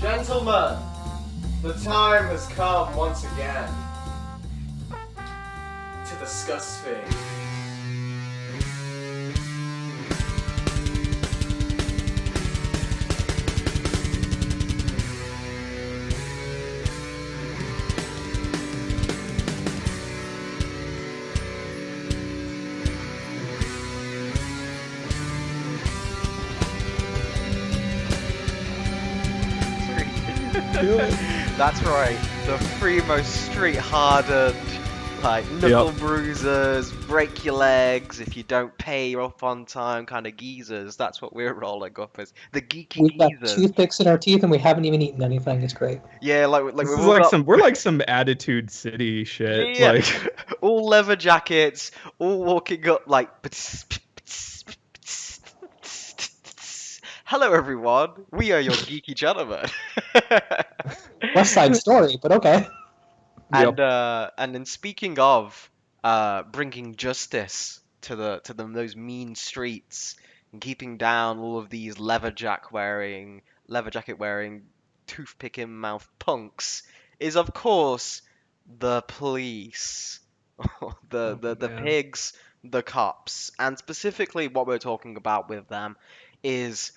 Gentlemen, the time has come once again to discuss things. That's right. The three most street-hardened, like knuckle bruisers, break your legs if you don't pay off on time, kind of geezers. That's what we're rolling up as the geeky We've got geezers. toothpicks in our teeth and we haven't even eaten anything. It's great. Yeah, like This we've is all like got we're like some Attitude City shit. yeah, Like all leather jackets, all walking up like. Hello, everyone. We are your geeky gentlemen. West Side Story, but okay. And then speaking of bringing justice to those mean streets and keeping down all of these leather jacket wearing, toothpick in mouth punks is of course the police, the man. pigs, the cops, and specifically what we're talking about with them is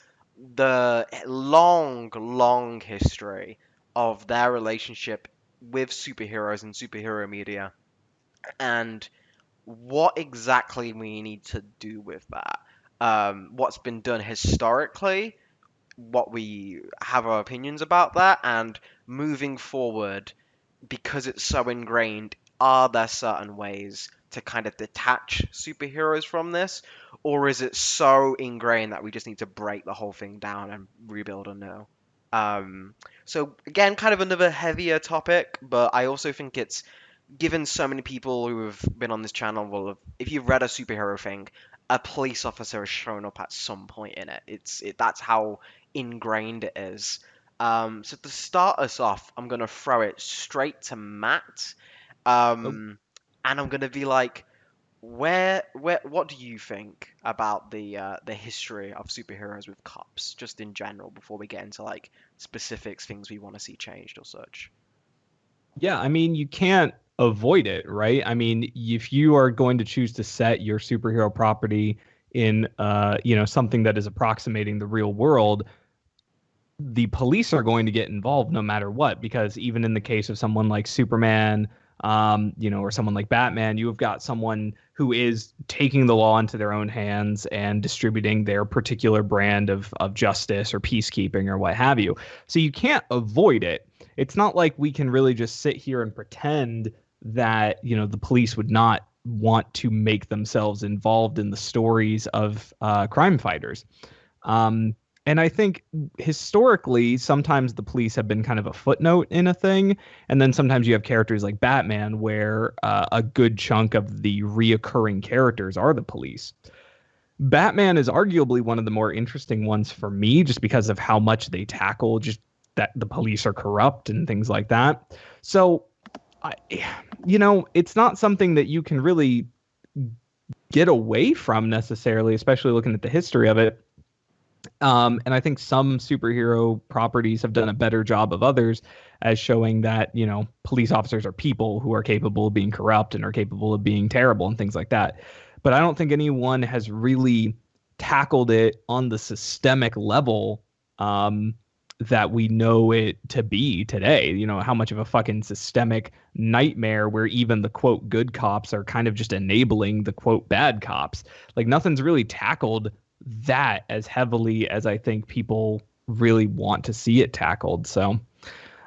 the long history of their relationship with superheroes and superhero media and what exactly we need to do with that. What's been done historically, what we have our opinions about that, and moving forward, because it's so ingrained, are there certain ways to kind of detach superheroes from this? Or is it so ingrained that we just need to break the whole thing down and rebuild anew? So again, kind of another heavier topic, but I also think it's given so many people who have been on this channel will have, if you've read a superhero thing, a police officer has shown up at some point in it. That's how ingrained it is. So to start us off, I'm gonna throw it straight to Matt, and I'm gonna be like, what do you think about the history of superheroes with cops, just in general, before we get into like specifics, things we want to see changed or such? Yeah, I mean, you can't avoid it, right? I mean, if you are going to choose to set your superhero property in something that is approximating the real world, the police are going to get involved no matter what, because even in the case of someone like Superman, or someone like Batman, you have got someone who is taking the law into their own hands and distributing their particular brand of justice or peacekeeping or what have you. So you can't avoid it. It's not like we can really just sit here and pretend that, the police would not want to make themselves involved in the stories of crime fighters. And I think historically, sometimes the police have been kind of a footnote in a thing. And then sometimes you have characters like Batman, where a good chunk of the reoccurring characters are the police. Batman is arguably one of the more interesting ones for me, just because of how much they tackle just that the police are corrupt and things like that. So, it's not something that you can really get away from necessarily, especially looking at the history of it. And I think some superhero properties have done a better job of others as showing that, police officers are people who are capable of being corrupt and are capable of being terrible and things like that. But I don't think anyone has really tackled it on the systemic level that we know it to be today. How much of a fucking systemic nightmare where even the quote good cops are kind of just enabling the quote bad cops. Like nothing's really tackled that as heavily as I think people really want to see it tackled. So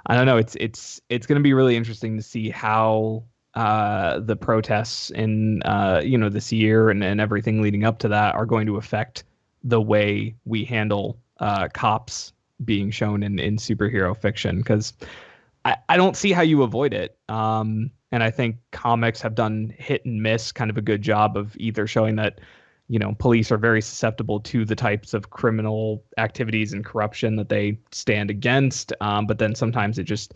I don't know. It's going to be really interesting to see how the protests in this year and everything leading up to that are going to affect the way we handle cops being shown in superhero fiction, because I don't see how you avoid it. And I think comics have done hit and miss kind of a good job of either showing that police are very susceptible to the types of criminal activities and corruption that they stand against. But then sometimes it just,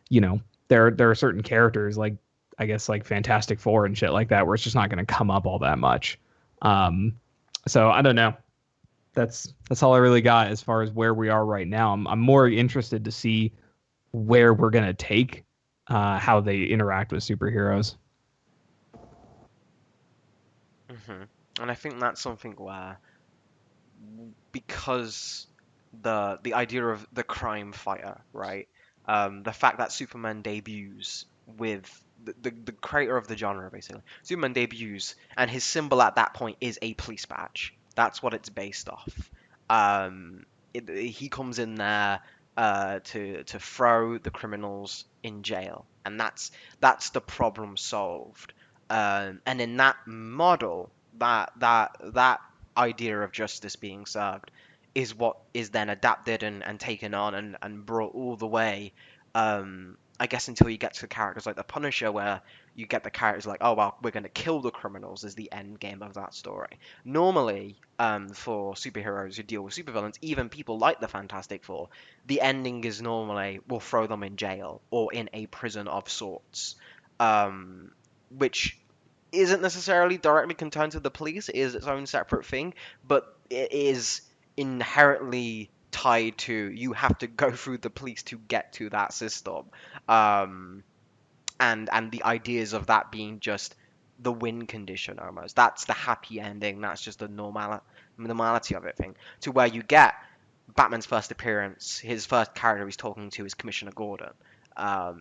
there are certain characters like, I guess, like Fantastic Four and shit like that, where it's just not going to come up all that much. So I don't know. that's all I really got as far as where we are right now. I'm more interested to see where we're gonna take how they interact with superheroes. And I think that's something where, because the idea of the crime fighter, right? The fact that Superman debuts with the creator of the genre, basically. Superman debuts, and his symbol at that point is a police badge. That's what it's based off. He comes in there to throw the criminals in jail, and that's the problem solved. And in that model, that idea of justice being served is what is then adapted and taken on and brought all the way, I guess, until you get to characters like the Punisher, where you get the characters like, oh well, we're going to kill the criminals is the end game of that story. Normally, for superheroes who deal with supervillains, even people like the Fantastic Four, the ending is normally we'll throw them in jail or in a prison of sorts, which isn't necessarily directly concerned to the police. It is its own separate thing, but it is inherently tied to you have to go through the police to get to that system, um, and the ideas of that being just the win condition almost. That's the happy ending. That's just the normality of it thing. To where you get Batman's first appearance, his first character he's talking to is Commissioner Gordon,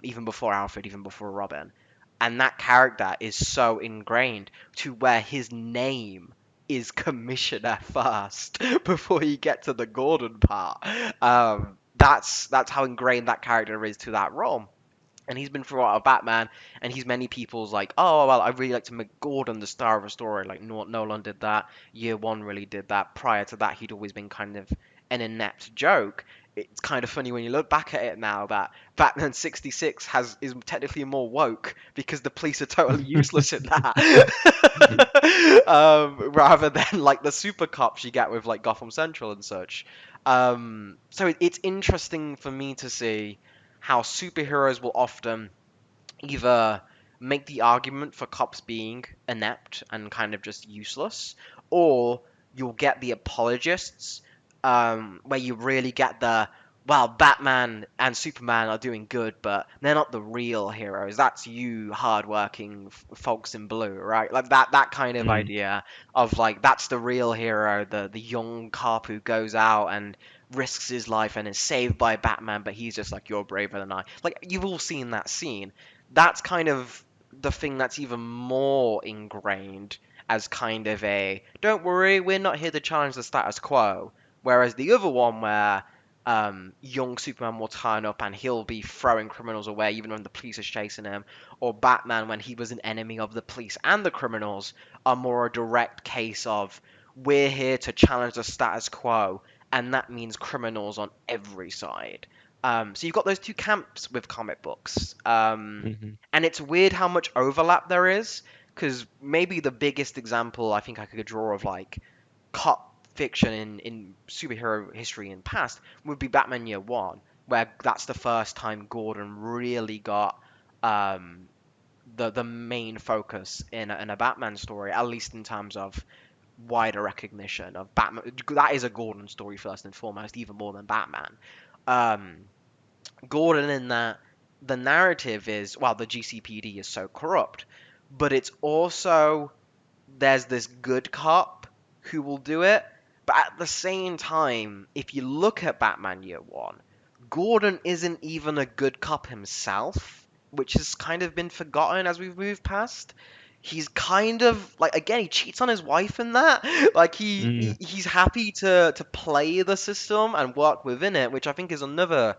even before Alfred, even before Robin. And that character is so ingrained to where his name is Commissioner first before you get to the Gordon part. That's how ingrained that character is to that role. And he's been throughout a Batman, and he's many people's like, oh well, I really like to make Gordon the star of a story. Like Nolan did that, Year One really did that. Prior to that, he'd always been kind of an inept joke. It's kind of funny when you look back at it now that Batman 66 is technically more woke because the police are totally useless in that, rather than like the super cops you get with like Gotham Central and such. So it's interesting for me to see how superheroes will often either make the argument for cops being inept and kind of just useless, or you'll get the apologists, where you really get the, well, Batman and Superman are doing good, but they're not the real heroes. That's you hardworking folks in blue, right? Like that kind of Mm. idea of like that's the real hero, the young cop who goes out and risks his life and is saved by Batman, but he's just like, you're braver than I. Like you've all seen that scene. That's kind of the thing that's even more ingrained as kind of a, don't worry, we're not here to challenge the status quo. Whereas the other one where young Superman will turn up and he'll be throwing criminals away even when the police is chasing him, or Batman when he was an enemy of the police and the criminals, are more a direct case of we're here to challenge the status quo, and that means criminals on every side. So you've got those two camps with comic books, Mhm. and it's weird how much overlap there is. Because maybe the biggest example I think I could draw of like cop fiction in superhero history in past would be Batman Year One, where that's the first time Gordon really got um, the main focus in a Batman story, at least in terms of wider recognition of Batman. That is a Gordon story first and foremost, even more than Batman. Um, Gordon in that the narrative is, well, the GCPD is so corrupt, but it's also there's this good cop who will do it. But at the same time, if you look at Batman Year One, Gordon isn't even a good cop himself, which has kind of been forgotten as we've moved past. He's kind of like, again, he cheats on his wife in that. Like Mm. he's happy to play the system and work within it, which I think is another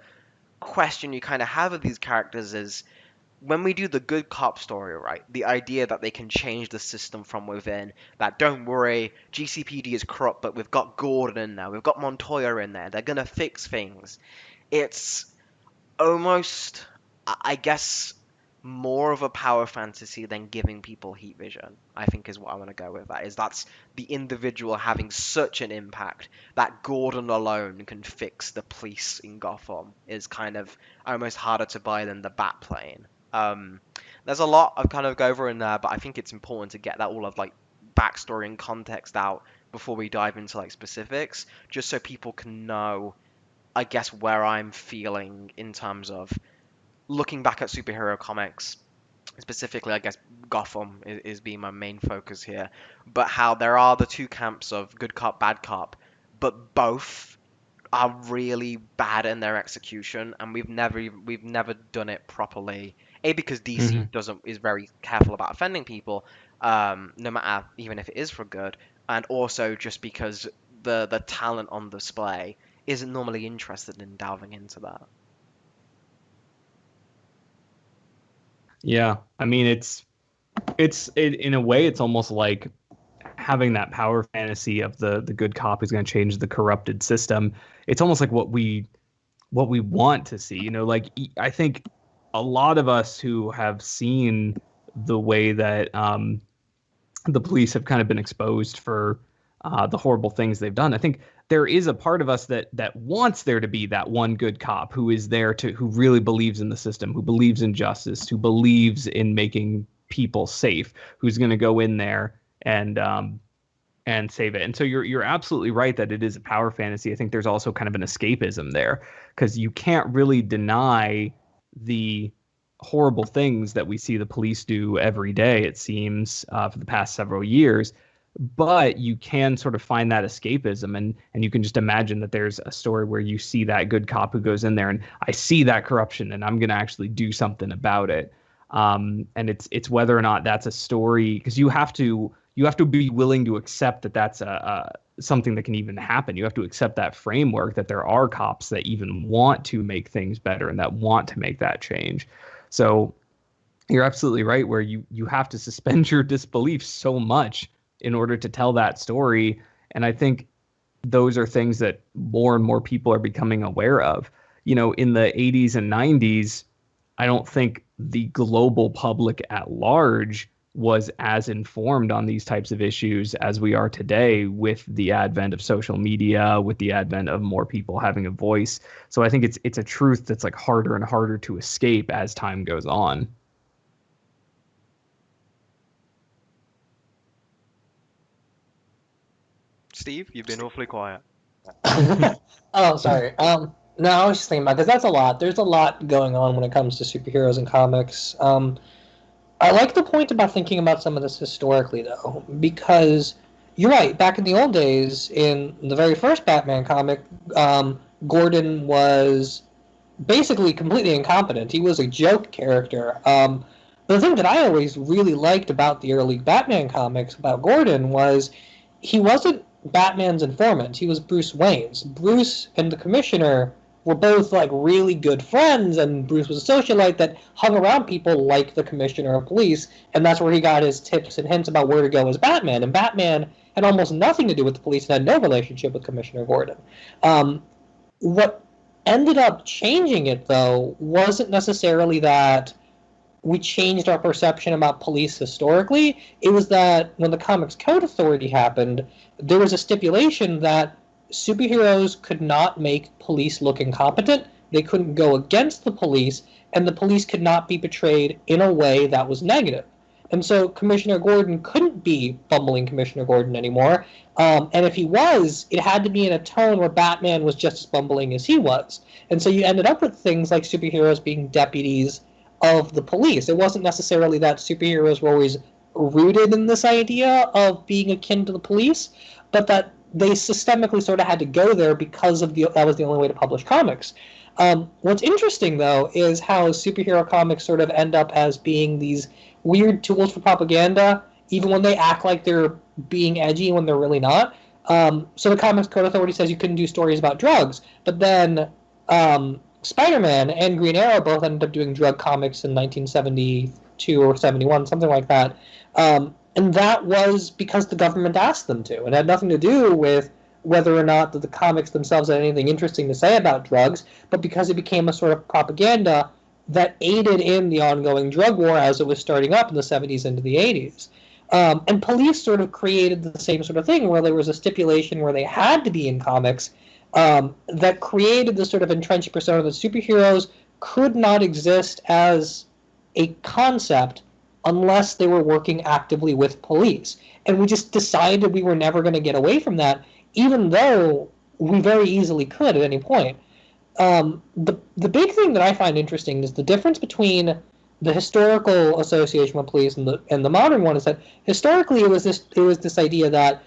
question you kind of have of these characters is when we do the good cop story, right? The idea that they can change the system from within, that don't worry, GCPD is corrupt, but we've got Gordon in there, we've got Montoya in there, they're gonna fix things. It's almost, I guess, more of a power fantasy than giving people heat vision, I think is what I want to go with. That is, that's the individual having such an impact that Gordon alone can fix the police in Gotham is kind of almost harder to buy than the bat plane. There's a lot I've kind of go over in there, but I think it's important to get that all of like backstory and context out before we dive into like specifics, just so people can know, I guess, where I'm feeling in terms of looking back at superhero comics. Specifically, I guess Gotham is being my main focus here, but how there are the two camps of good cop, bad cop, but both are really bad in their execution, and we've never done it properly. A, because DC doesn't is very careful about offending people, no matter even if it is for good, and also just because the talent on display isn't normally interested in delving into that. Yeah, I mean, in a way, it's almost like having that power fantasy of the good cop who's going to change the corrupted system. It's almost like what we want to see. Like I think a lot of us who have seen the way that the police have kind of been exposed for the horrible things they've done. I think there is a part of us that wants there to be that one good cop who is there who really believes in the system, who believes in justice, who believes in making people safe, who's going to go in there and save it. And so you're absolutely right that it is a power fantasy. I think there's also kind of an escapism there, because you can't really deny the horrible things that we see the police do every day, it seems, for the past several years. But you can sort of find that escapism, and you can just imagine that there's a story where you see that good cop who goes in there and I see that corruption and I'm going to actually do something about it. And it's whether or not that's a story, because you have to be willing to accept that that's something that can even happen. You have to accept that framework, that there are cops that even want to make things better and that want to make that change. So you're absolutely right, where you have to suspend your disbelief so much in order to tell that story. And I think those are things that more and more people are becoming aware of. In the 80s and 90s, I don't think the global public at large was as informed on these types of issues as we are today, with the advent of social media, with the advent of more people having a voice. So I think it's a truth that's like harder and harder to escape as time goes on. Steve, you've been awfully quiet. Oh, sorry. No, I was just thinking about, because that's a lot. There's a lot going on when it comes to superheroes and comics. I like the point about thinking about some of this historically, though, because you're right. Back in the old days, in the very first Batman comic, Gordon was basically completely incompetent. He was a joke character. But the thing that I always really liked about the early Batman comics about Gordon was he wasn't Batman's informant. He was Bruce Wayne's. Bruce and the Commissioner were both like really good friends, and Bruce was a socialite that hung around people like the Commissioner of Police, and that's where he got his tips and hints about where to go as Batman. And Batman had almost nothing to do with the police and had no relationship with Commissioner Gordon. What ended up changing it, though, wasn't necessarily that we changed our perception about police historically. It was that when the Comics Code Authority happened, there was a stipulation that superheroes could not make police look incompetent, they couldn't go against the police, and the police could not be portrayed in a way that was negative. And so Commissioner Gordon couldn't be bumbling Commissioner Gordon anymore, and if he was, it had to be in a tone where Batman was just as bumbling as he was. And so you ended up with things like superheroes being deputies of the police. It wasn't necessarily that superheroes were always rooted in this idea of being akin to the police, but that they systemically sort of had to go there because of that was the only way to publish comics. What's interesting, though, is how superhero comics sort of end up as being these weird tools for propaganda, even when they act like they're being edgy when they're really not. So the Comics Code Authority says you couldn't do stories about drugs, but then Spider-Man and Green Arrow both ended up doing drug comics in 1972 or 71, something like that. And that was because the government asked them to. It had nothing to do with whether or not the comics themselves had anything interesting to say about drugs, but because it became a sort of propaganda that aided in the ongoing drug war as it was starting up in the 70s into the 80s. And police sort of created the same sort of thing, where there was a stipulation where they had to be in comics, that created this sort of entrenched persona that superheroes could not exist as a concept unless they were working actively with police. And we just decided we were never going to get away from that, even though we very easily could at any point. The big thing that I find interesting is the difference between the historical association with police and the modern one is that historically it was this idea that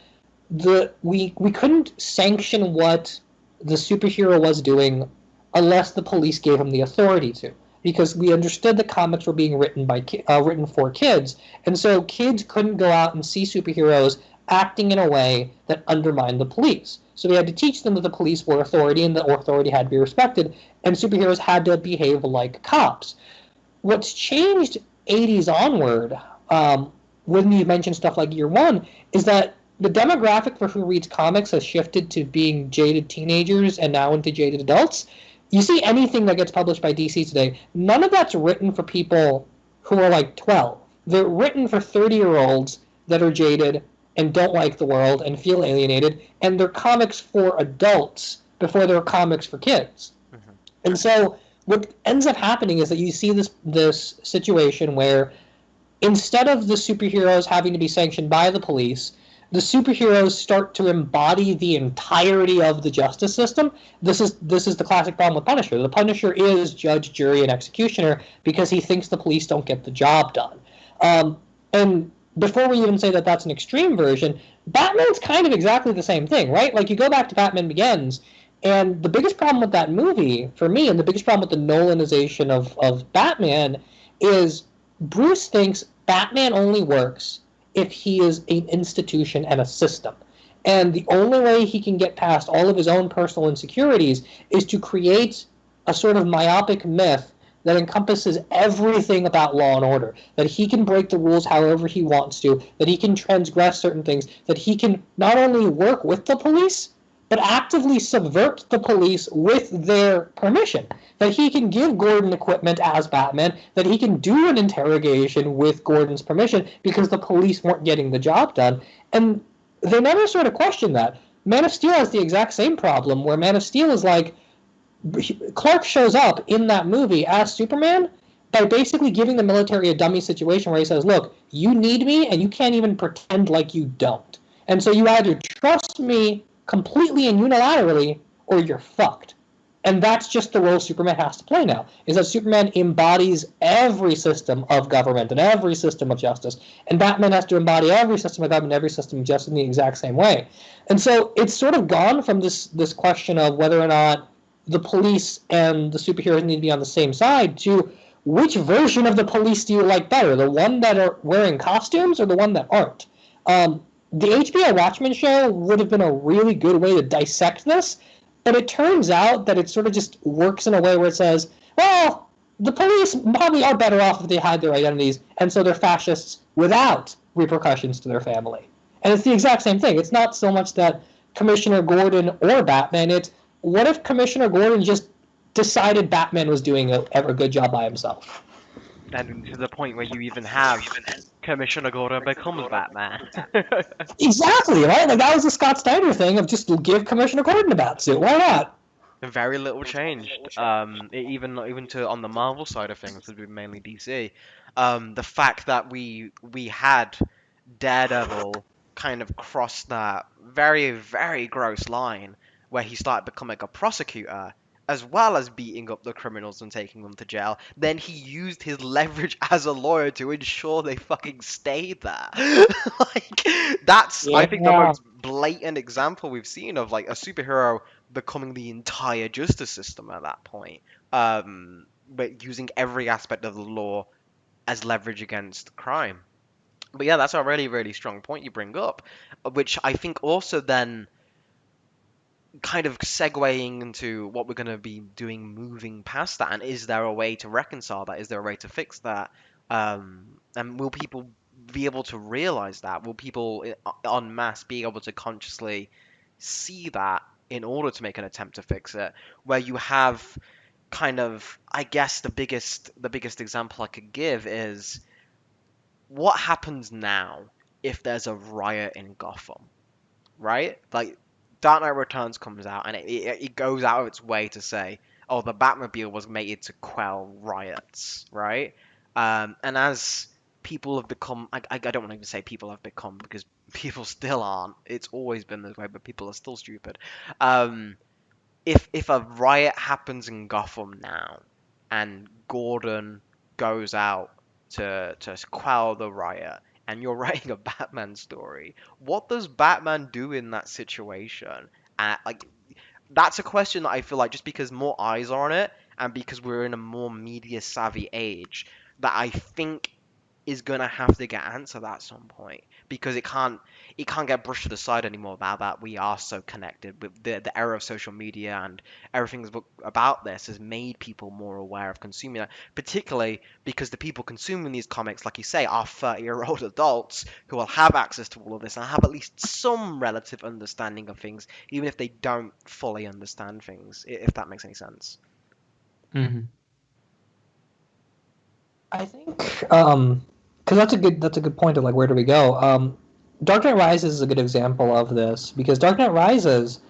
we couldn't sanction what the superhero was doing unless the police gave him the authority to, because we understood the comics were being written for kids, and so kids couldn't go out and see superheroes acting in a way that undermined the police. So we had to teach them that the police were authority and that authority had to be respected, and superheroes had to behave like cops. What's changed 80s onward, when you mention stuff like Year One, is that the demographic for who reads comics has shifted to being jaded teenagers and now into jaded adults. You see anything that gets published by DC today, none of that's written for people who are like 12. They're written for 30-year-olds that are jaded and don't like the world and feel alienated, and they're comics for adults before they're comics for kids. Mm-hmm. And so what ends up happening is that you see this situation where instead of the superheroes having to be sanctioned by the police, the superheroes start to embody the entirety of the justice system. This is the classic problem with Punisher. The Punisher is judge, jury, and executioner because he thinks the police don't get the job done. And before we even say that that's an extreme version, Batman's kind of exactly the same thing, right? Like, you go back to Batman Begins, and the biggest problem with that movie, for me, and the biggest problem with the Nolanization of Batman, is Bruce thinks Batman only works if he is an institution and a system. And the only way he can get past all of his own personal insecurities is to create a sort of myopic myth that encompasses everything about law and order, that he can break the rules however he wants to, that he can transgress certain things, that he can not only work with the police, but actively subvert the police with their permission. That he can give Gordon equipment as Batman, that he can do an interrogation with Gordon's permission because the police weren't getting the job done. And they never sort of question that. Man of Steel has the exact same problem, where Man of Steel is like, Clark shows up in that movie as Superman by basically giving the military a dummy situation where he says, look, you need me and you can't even pretend like you don't. And so you either trust me completely and unilaterally, or you're fucked. And that's just the role Superman has to play now, is that Superman embodies every system of government and every system of justice, and Batman has to embody every system of government, every system of justice in the exact same way. And so it's sort of gone from this question of whether or not the police and the superheroes need to be on the same side to which version of the police do you like better, the one that are wearing costumes or the one that aren't? The HBO Watchmen show would have been a really good way to dissect this, but it turns out that it sort of just works in a way where it says, well, the police probably are better off if they hide their identities, and so they're fascists without repercussions to their family. And it's the exact same thing. It's not so much that Commissioner Gordon or Batman, it's what if Commissioner Gordon just decided Batman was doing a good job by himself? And to the point where you even have Commissioner Gordon becomes Batman. Exactly, right? Like, that was the Scott Snyder thing of just give Commissioner Gordon a batsuit. Why not? Very little changed. Even to on the Marvel side of things, would be mainly DC. The fact that we had Daredevil kind of cross that very, very gross line where he started becoming a prosecutor, as well as beating up the criminals and taking them to jail. Then he used his leverage as a lawyer to ensure they fucking stayed there. Like, that's, I think, the most blatant example we've seen of, like, a superhero becoming the entire justice system at that point. But using every aspect of the law as leverage against crime. But yeah, that's a really, really strong point you bring up, which I think also then kind of segueing into what we're going to be doing moving past that. And is there a way to reconcile that? Is there a way to fix that? And will people be able to realize that? Will people en masse be able to consciously see that in order to make an attempt to fix it? Where you have kind of, I guess the biggest example I could give is what happens now if there's a riot in Gotham, right? Like, Dark Knight Returns comes out and it goes out of its way to say, oh, the Batmobile was made to quell riots, right? And as people have become. I don't want to even say people have become because people still aren't. It's always been this way, but people are still stupid. Um, if a riot happens in Gotham now, and Gordon goes out to quell the riot, and you're writing a Batman story, what does Batman do in that situation? Like that's a question that I feel like just because more eyes are on it, and because we're in a more media savvy age, that I think is gonna have to get answered at some point because it can't get brushed to the side anymore now that we are so connected with the era of social media and everything about this has made people more aware of consuming that, particularly because the people consuming these comics, like you say, are 30-year-old adults who will have access to all of this and have at least some relative understanding of things, even if they don't fully understand things, if that makes any sense. Mm-hmm. I think because that's a good point of like where do we go? Dark Knight Rises is a good example of this because Dark Knight Rises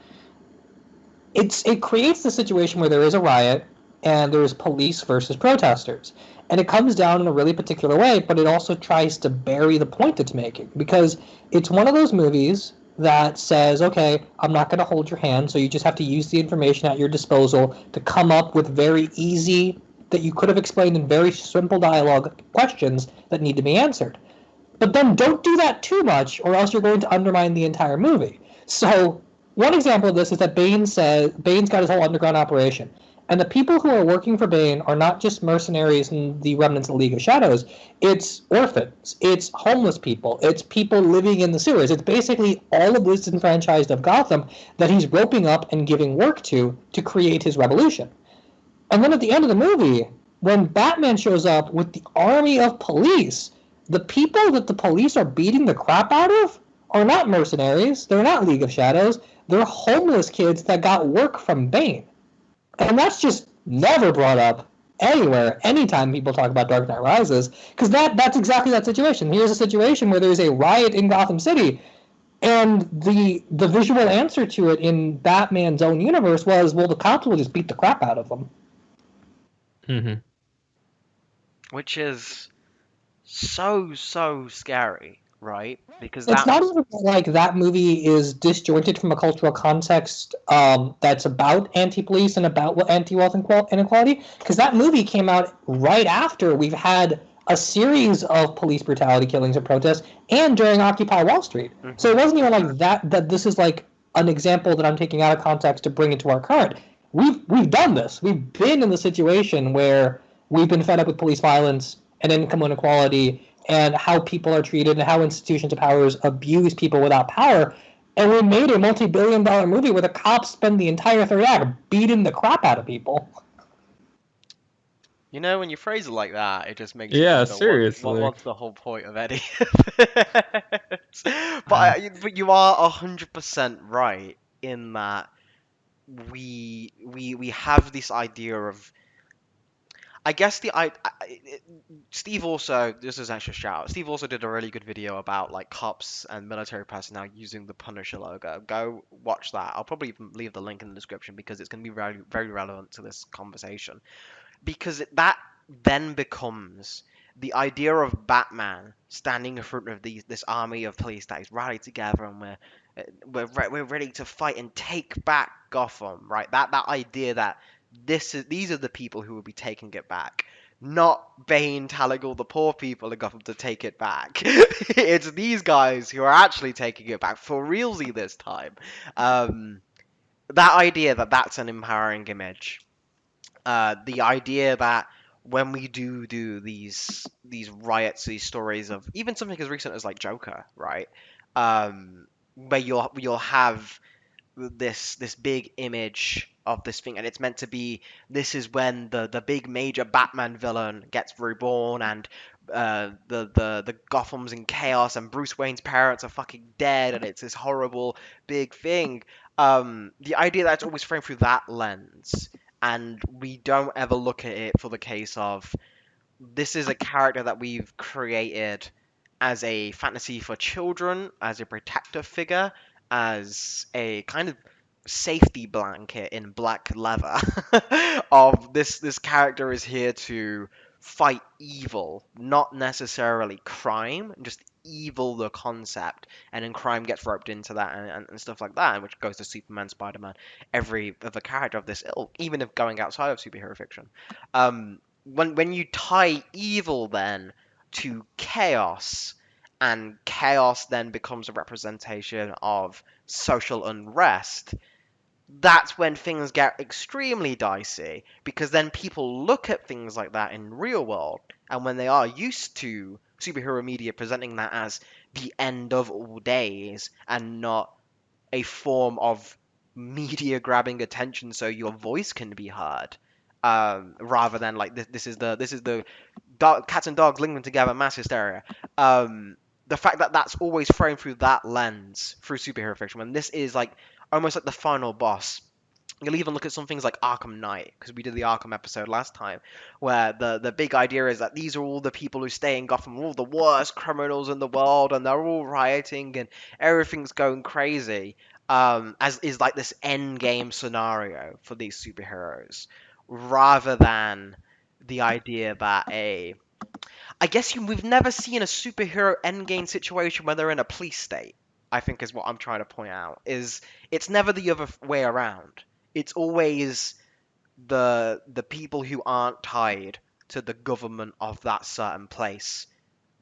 it creates the situation where there is a riot and there's police versus protesters. And it comes down in a really particular way, but it also tries to bury the point it's making because it's one of those movies that says, okay, I'm not going to hold your hand, so you just have to use the information at your disposal to come up with very easy, that you could have explained in very simple dialogue questions that need to be answered. But then don't do that too much, or else you're going to undermine the entire movie. So one example of this is that Bane's got his whole underground operation, and the people who are working for Bane are not just mercenaries and the remnants of the League of Shadows. It's orphans, it's homeless people, it's people living in the sewers. It's basically all of this disenfranchised of Gotham that he's roping up and giving work to create his revolution. And then at the end of the movie, when Batman shows up with the army of police, the people that the police are beating the crap out of are not mercenaries. They're not League of Shadows. They're homeless kids that got work from Bane. And that's just never brought up anywhere, anytime people talk about Dark Knight Rises, because that's exactly that situation. Here's a situation where there's a riot in Gotham City, and the visual answer to it in Batman's own universe was, well, the cops will just beat the crap out of them. Mm-hmm. Which is so scary, right? Because It's not that's even like that movie is disjointed from a cultural context that's about anti-police and about anti-wealth inequality, because that movie came out right after we've had a series of police brutality killings and protests, and during Occupy Wall Street. So it wasn't even like that this is like an example that I'm taking out of context to bring into our current. We've done this. We've been in the situation where we've been fed up with police violence and income inequality and how people are treated and how institutions of power abuse people without power. And we made a multi-billion-dollar movie where the cops spend the entire third act beating the crap out of people. You know, when you phrase it like that, it just makes you Yeah, wonder seriously. what's the whole point of Eddie? But you are 100% right in that we have this idea of, I guess Steve also, this is actually a shout out. Steve also did a really good video about like cops and military personnel using the Punisher logo. Go watch that. I'll probably even leave the link in the description because it's going to be very relevant to this conversation. Because that then becomes the idea of Batman standing in front of this army of police that is rallied together, and we're ready to fight and take back Gotham, right? That idea that these are the people who will be taking it back. Not Bane telling all the poor people in Gotham to take it back. It's these guys who are actually taking it back for realsy this time. That idea that that's an empowering image, the idea that when we do these riots, these stories of even something as recent as like Joker, right? Where you'll have this big image of this thing, and it's meant to be, this is when the big major Batman villain gets reborn, and the Gotham's in chaos, and Bruce Wayne's parents are fucking dead, and it's this horrible big thing. The idea that it's always framed through that lens, and we don't ever look at it for the case of, this is a character that we've created as a fantasy for children, as a protective figure, as a kind of safety blanket in black leather of this character is here to fight evil, not necessarily crime, just evil the concept, and then crime gets roped into that and stuff like that, which goes to Superman, Spider-Man, every other character of this ilk, even if going outside of superhero fiction. When you tie evil then to chaos, and chaos then becomes a representation of social unrest, that's when things get extremely dicey, because then people look at things like that in real world, and when they are used to superhero media presenting that as the end of all days and not a form of media grabbing attention so your voice can be heard, rather than like this is the cats and dogs linking together, mass hysteria. The fact that that's always framed through that lens through superhero fiction, when this is like almost like the final boss. You'll even look at some things like Arkham Knight, because we did the Arkham episode last time, where the big idea is that these are all the people who stay in Gotham, all the worst criminals in the world, and they're all rioting and everything's going crazy. As is like this end game scenario for these superheroes, rather than the idea that I guess we've never seen a superhero endgame situation where they're in a police state. I think is what I'm trying to point out. Is it's never the other way around. It's always the people who aren't tied to the government of that certain place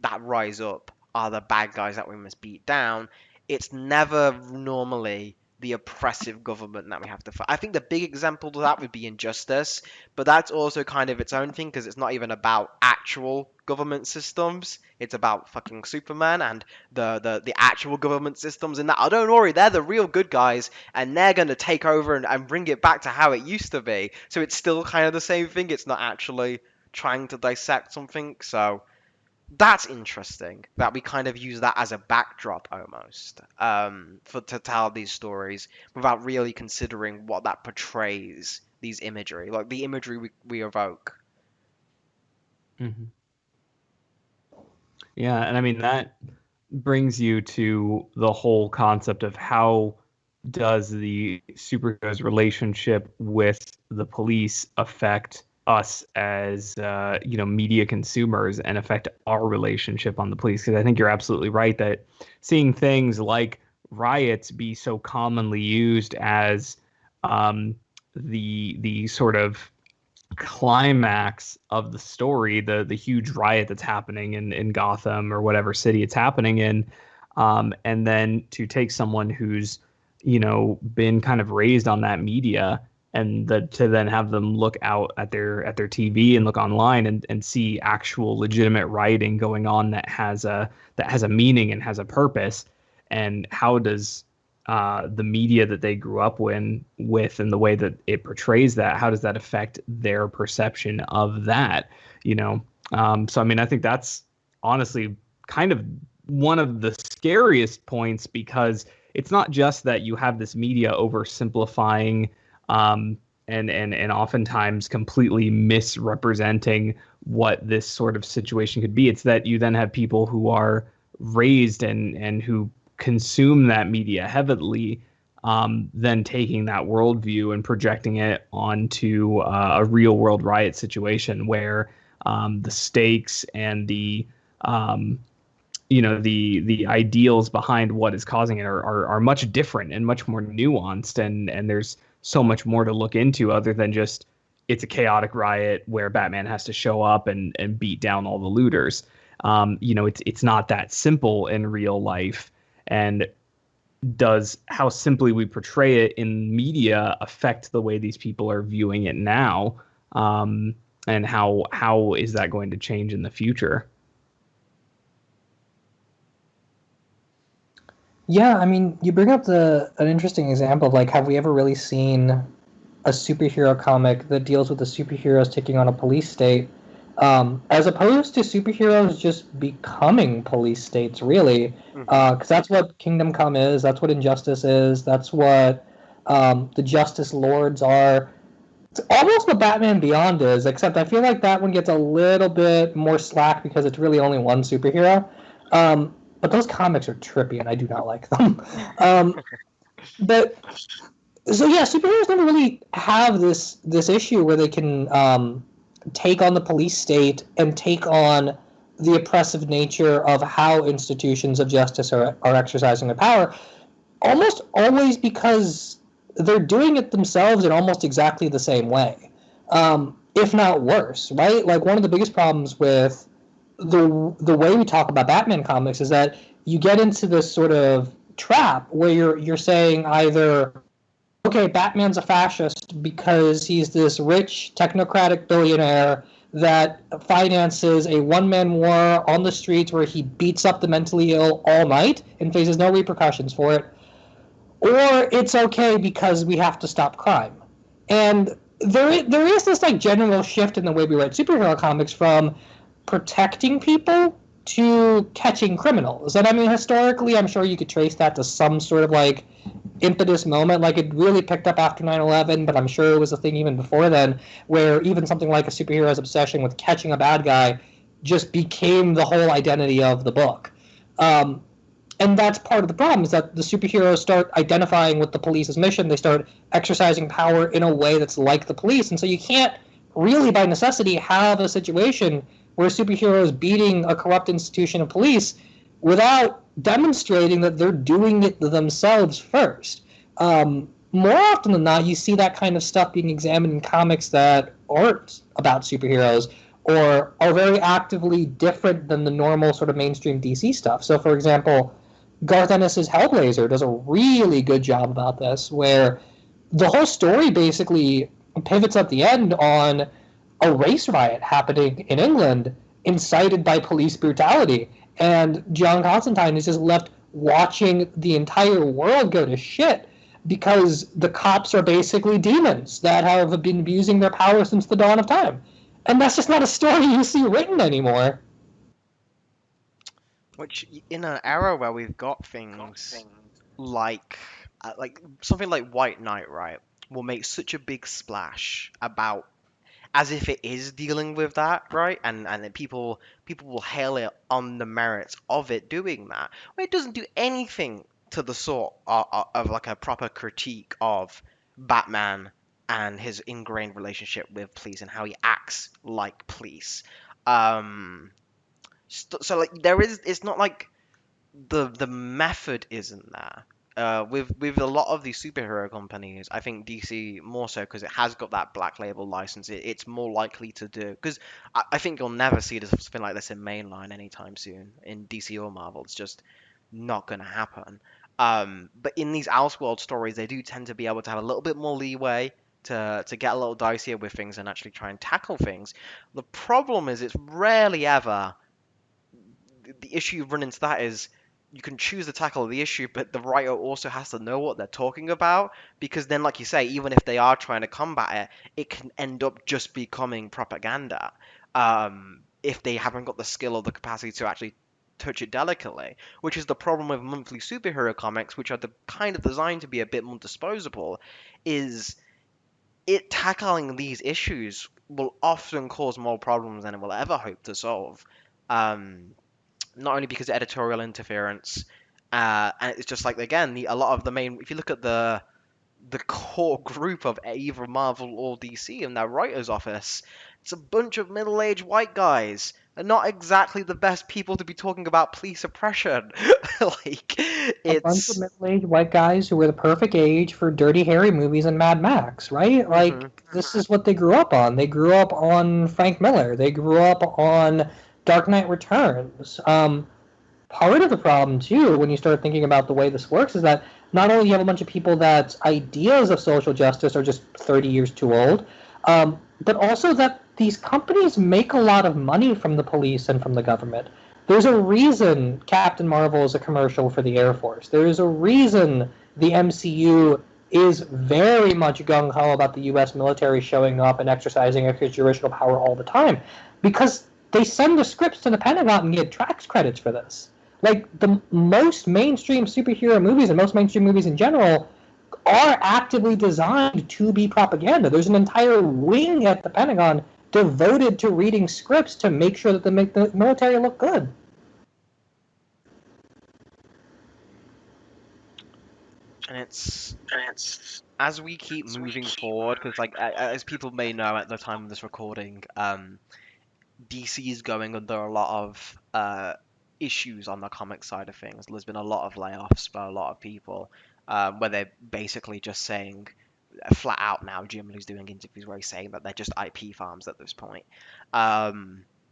that rise up are the bad guys that we must beat down. It's never normally the oppressive government that we have to fight. I think the big example to that would be Injustice, but that's also kind of its own thing because it's not even about actual government systems. It's about fucking Superman and the actual government systems in that. Oh, don't worry, they're the real good guys, and they're going to take over and bring it back to how it used to be. So it's still kind of the same thing. It's not actually trying to dissect something. So that's interesting that we kind of use that as a backdrop almost, to tell these stories without really considering what that portrays, these imagery, like the imagery we evoke. Mm-hmm. Yeah, and I mean that brings you to the whole concept of how does the superhero's relationship with the police affect us as media consumers and affect our relationship on the police, because I think you're absolutely right that seeing things like riots be so commonly used as the sort of climax of the story, the huge riot that's happening in Gotham or whatever city it's happening in, and then to take someone who's been kind of raised on that media and to then have them look out at their TV and look online and see actual legitimate writing going on that has a meaning and has a purpose, and how does the media that they grew up with and the way that it portrays that, how does that affect their perception of that? So I mean, I think that's honestly kind of one of the scariest points, because it's not just that you have this media oversimplifying and oftentimes completely misrepresenting what this sort of situation could be. It's that you then have people who are raised and who consume that media heavily, then taking that worldview and projecting it onto a real world riot situation where the stakes and the ideals behind what is causing it are much different and much more nuanced, and there's so much more to look into other than just it's a chaotic riot where Batman has to show up and beat down all the looters. It's not that simple in real life. And does how simply we portray it in media affect the way these people are viewing it now? And how is that going to change in the future? Yeah, I mean, you bring up an interesting example of, like, have we ever really seen a superhero comic that deals with the superheroes taking on a police state, as opposed to superheroes just becoming police states, really? Because that's what Kingdom Come is, that's what Injustice is, that's what the Justice Lords are. It's almost what Batman Beyond is, except I feel like that one gets a little bit more slack because it's really only one superhero. But those comics are trippy, and I do not like them. But so yeah, superheroes never really have this issue where they can take on the police state and take on the oppressive nature of how institutions of justice are exercising their power, almost always because they're doing it themselves in almost exactly the same way, if not worse, right? Like, one of the biggest problems with the way we talk about Batman comics is that you get into this sort of trap where you're saying either, okay, Batman's a fascist because he's this rich technocratic billionaire that finances a one-man war on the streets where he beats up the mentally ill all night and faces no repercussions for it, or it's okay because we have to stop crime. And there is this like general shift in the way we write superhero comics from protecting people to catching criminals. And I mean, historically, I'm sure you could trace that to some sort of like impetus moment. Like, it really picked up after 9/11, but I'm sure it was a thing even before then, where even something like a superhero's obsession with catching a bad guy just became the whole identity of the book. And that's part of the problem, is that the superheroes start identifying with the police's mission. They start exercising power in a way that's like the police. And so you can't really, by necessity, have a situation where superheroes beating a corrupt institution of police without demonstrating that they're doing it themselves first. More often than not, you see that kind of stuff being examined in comics that aren't about superheroes or are very actively different than the normal sort of mainstream DC stuff. So, for example, Garth Ennis's Hellblazer does a really good job about this, where the whole story basically pivots at the end on a race riot happening in England incited by police brutality. And John Constantine is just left watching the entire world go to shit because the cops are basically demons that have been abusing their power since the dawn of time. And that's just not a story you see written anymore. Which, in an era where we've got things like something like White Knight, right, will make such a big splash about, as if it is dealing with that, right? And then people will hail it on the merits of it doing that. Well, it doesn't do anything to the sort of like a proper critique of Batman and his ingrained relationship with police and how he acts like police. So like it's not like the method isn't there. With a lot of these superhero companies, I think DC more so because it has got that black label license. It's more likely to do, because I think you'll never see something like this in mainline anytime soon in DC or Marvel. It's just not gonna happen. But in these Elseworld stories, they do tend to be able to have a little bit more leeway to get a little dicier with things and actually try and tackle things. The problem is it's rarely ever the issue you run into that is you can choose to tackle the issue, but the writer also has to know what they're talking about, because then, like you say, even if they are trying to combat it, it can end up just becoming propaganda if they haven't got the skill or the capacity to actually touch it delicately, which is the problem with monthly superhero comics, which are kind of designed to be a bit more disposable, is it tackling these issues will often cause more problems than it will ever hope to solve. Not only because of editorial interference, and it's just like, again, a lot of the main, if you look at the core group of either Marvel or DC in their writer's office, it's a bunch of middle-aged white guys, and not exactly the best people to be talking about police oppression. Like, A bunch of middle-aged white guys who were the perfect age for Dirty Harry movies and Mad Max, right? Like, this is what they grew up on. They grew up on Frank Miller. They grew up on Dark Knight Returns. Part of the problem, too, when you start thinking about the way this works, is that not only do you have a bunch of people that ideas of social justice are just 30 years too old, but also that these companies make a lot of money from the police and from the government. There's a reason Captain Marvel is a commercial for the Air Force. There is a reason the MCU is very much gung-ho about the U.S. military showing up and exercising extrajudicial power all the time, because they send the scripts to the Pentagon and get tax credits for this. Like, the most mainstream superhero movies and most mainstream movies in general are actively designed to be propaganda. There's an entire wing at the Pentagon devoted to reading scripts to make sure that they make the military look good. And it's as we keep moving forward, because like as people may know at the time of this recording, DC is going under a lot of issues on the comic side of things. There's been a lot of layoffs by a lot of people, where they're basically just saying flat out now. Jim Lee's doing interviews where he's saying that they're just IP farms at this point,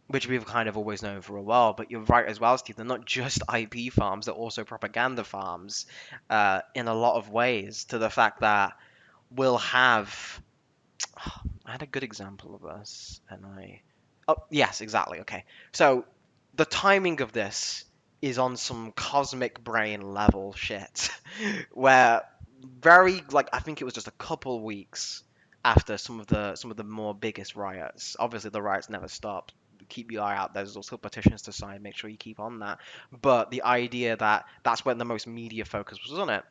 which we've kind of always known for a while. But you're right as well, Steve. They're not just IP farms; they're also propaganda farms in a lot of ways. To the fact that we'll have I had a good example of this, and I. Oh, yes, exactly. Okay. So, the timing of this is on some cosmic brain level shit, where like, I think it was just a couple weeks after some of the more biggest riots. Obviously, the riots never stopped. Keep your eye out. There's also petitions to sign. Make sure you keep on that. But the idea that that's when the most media focus was on it,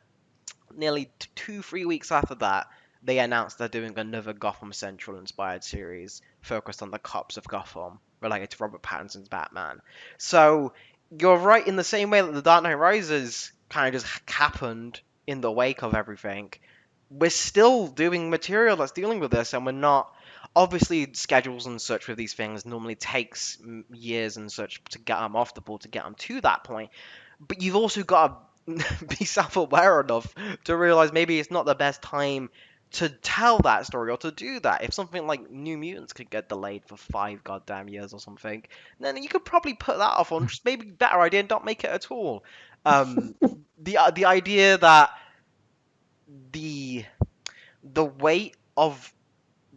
nearly 2-3 weeks after that, they announced they're doing another Gotham Central inspired series focused on the cops of Gotham, related to Robert Pattinson's Batman. So you're right in the same way that the Dark Knight Rises kind of just happened in the wake of everything. We're still doing material that's dealing with this, and we're not. Obviously, schedules and such with these things normally takes years and such to get them off the board, to get them to that point. But you've also got to be self-aware enough to realize maybe it's not the best time to tell that story or to do that. If something like New Mutants could get delayed for 5 goddamn years or something, then you could probably put that off on just maybe better idea and don't make it at all. Um, the idea that the weight of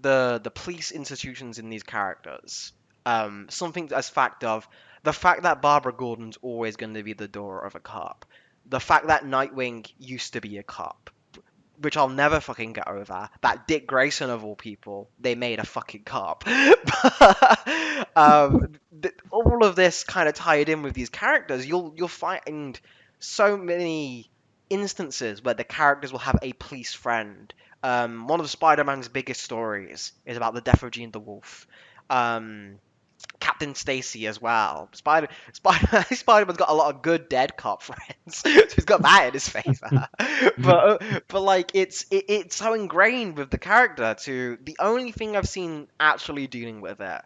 the police institutions in these characters, something as fact of the fact that Barbara Gordon's always going to be the daughter of a cop, the fact that Nightwing used to be a cop, which I'll never fucking get over. That Dick Grayson of all people, they made a fucking cop. All of this kind of tied in with these characters. You'll find so many instances where the characters will have a police friend. One of Spider-Man's biggest stories is about the death of Jean the Wolf. Captain Stacy as well. Spider-Man's got a lot of good dead cop friends, so he's got that in his favor. but like it's so ingrained with the character to the only thing I've seen actually dealing with it,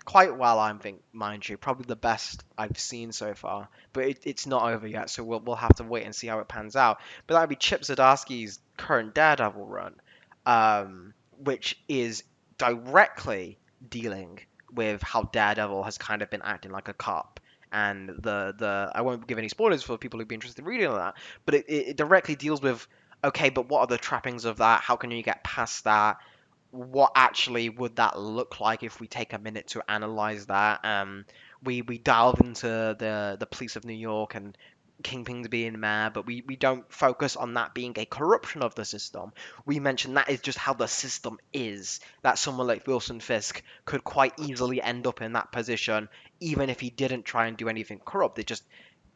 quite well. I think, mind you, probably the best I've seen so far. But it's not over yet, so we'll have to wait and see how it pans out. But that'd be Chip Zdarsky's current Daredevil run, which is directly dealing with how Daredevil has kind of been acting like a cop. And the I won't give any spoilers for people who'd be interested in reading that, but it directly deals with, okay, but what are the trappings of that? How can you get past that? What actually would that look like if we take a minute to analyze that? We delve into the police of New York and Kingpin's being mayor, but we don't focus on that being a corruption of the system. We mention that is just how the system is, that someone like Wilson Fisk could quite easily end up in that position, even if he didn't try and do anything corrupt.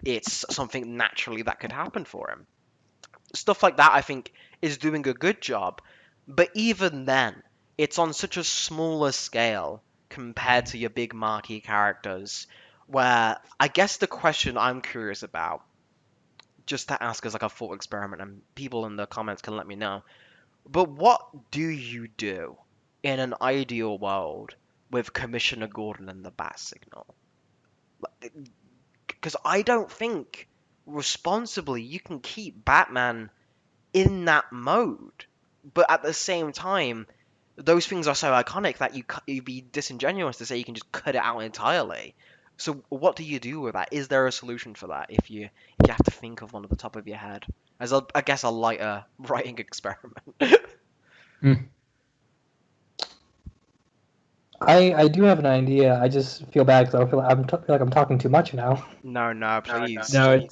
It's something naturally that could happen for him. Stuff like that, I think, is doing a good job. But even then, it's on such a smaller scale compared to your big marquee characters, where I guess the question I'm curious about, just to ask as like a thought experiment, and people in the comments can let me know. But what do you do in an ideal world with Commissioner Gordon and the Bat Signal? Because I don't think responsibly you can keep Batman in that mode, but at the same time, those things are so iconic that you'd be disingenuous to say you can just cut it out entirely. So what do you do with that? Is there a solution for that if you have to think of one at the top of your head? As I guess a lighter writing experiment. I do have an idea. I just feel bad because feel like I'm talking too much now. No, please. No,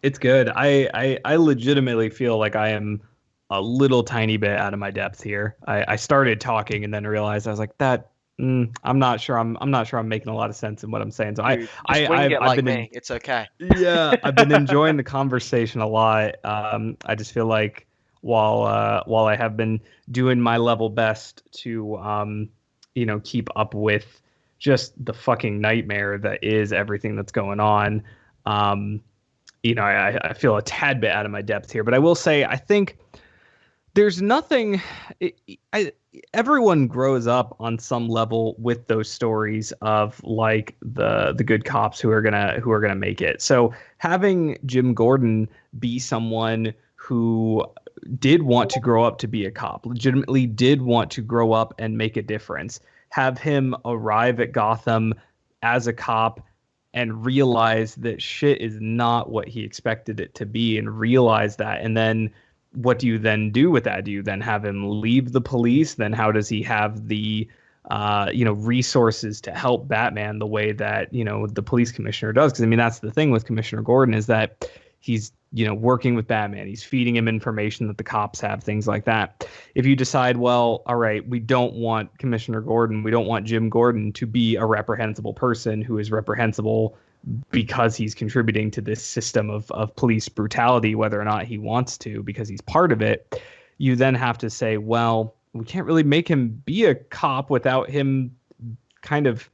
it's good. I legitimately feel like I am a little tiny bit out of my depth here. I started talking and then realized I was like that. I'm not sure. I'm not sure I'm making a lot of sense in what I'm saying. So Dude, just wing it like me. It's okay. Yeah, I've been enjoying the conversation a lot. I just feel like while I have been doing my level best to keep up with just the fucking nightmare that is everything that's going on. I feel a tad bit out of my depth here, but I will say I think there's nothing. Everyone grows up on some level with those stories of like the good cops who are gonna make it. So having Jim Gordon be someone who did want to grow up to be a cop, legitimately did want to grow up and make a difference, have him arrive at Gotham as a cop and realize that shit is not what he expected it to be, and realize that, and then what do you then do with that? Do you then have him leave the police? Then how does he have the resources to help Batman the way that the police commissioner does? Because I mean, that's the thing with Commissioner Gordon, is that he's working with Batman. He's feeding him information that the cops have, things like that. If you decide, well, all right, we don't want Commissioner Gordon, we don't want Jim Gordon to be a reprehensible person who is reprehensible because he's contributing to this system of police brutality, whether or not he wants to, because he's part of it, you then have to say, well, we can't really make him be a cop without him kind of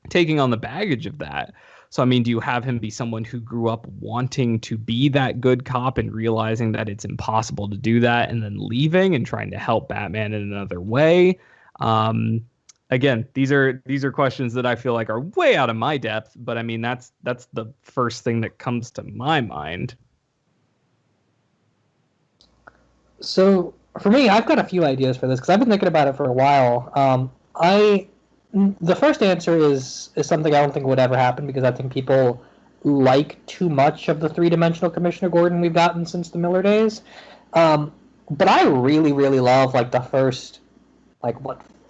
taking on the baggage of that. So, I mean, do you have him be someone who grew up wanting to be that good cop and realizing that it's impossible to do that, and then leaving and trying to help Batman in another way? Again, these are questions that I feel like are way out of my depth, but I mean, that's the first thing that comes to my mind. So for me, I've got a few ideas for this because I've been thinking about it for a while. The first answer is something I don't think would ever happen, because I think people like too much of the three-dimensional Commissioner Gordon we've gotten since the Miller days. But I really, really love like the first, like,